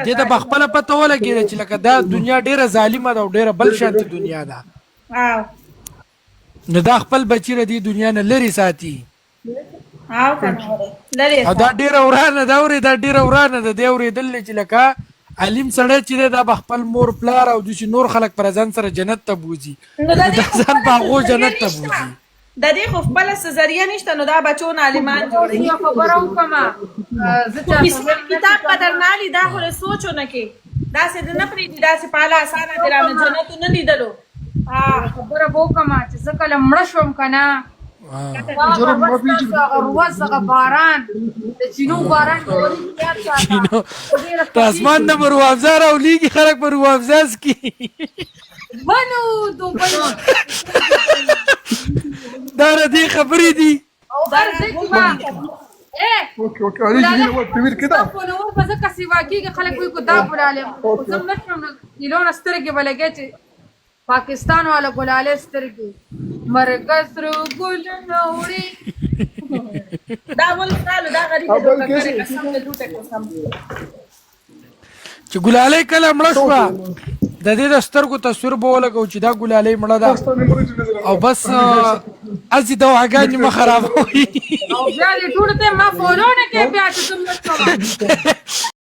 دې ته په خپله پته ولګېده چې لکه دا دنیا ډېره ظالمه ده او ډېره بل شانتې دنیا ده نو دا خپل بچي له دې دنیا نه لرې ساتي او دا ډېره ورانه ده اورې دا ډېره ورانه ده دی اورېدل چې لکه علیم سړی چې دی دا به خپل مور پلار او دوسې نور خلک پر ځان سره جنت ته بوځي نو دا ځان په هغو جنت ته بوځي د دې خو خپله څه ذریعه نشته نو دا بچون عالمان جوړوي خبره وکړمه کتاب قدر نه لي دا خو سوچ ونه کې داسې د نه پرېږدي داسې په اعلی اسانه دې رانه جنتو نه لیدلو خبره به وکړمه چې زه کله مړه شوم که نه ورځ هغه باران د چینو باران د اسمان نه به روافزه راولیږي خلک به روافزه څکي بنو دوبۍ دا ردې خبرې دي نور به ځکه سیوا کېږي خلک وایي که دا ګلالې زه مړه شوم نو ایلونه سترګې به لګیا چې پاکستان والا ګلالې سترګې مرګ سرو ګلونه وړي دا ول خالو دا غریب دی قسم دې لوټه قسم چې ګلالۍ کله مړه شوه د دې د سترګو تصویر به ولګو چې دا ګلالۍ مړه ده او بس هسې دواګانې مه خرابوي او بیا دې ټولو ته ما فولو نه کوې بیا چې زه مړه شوم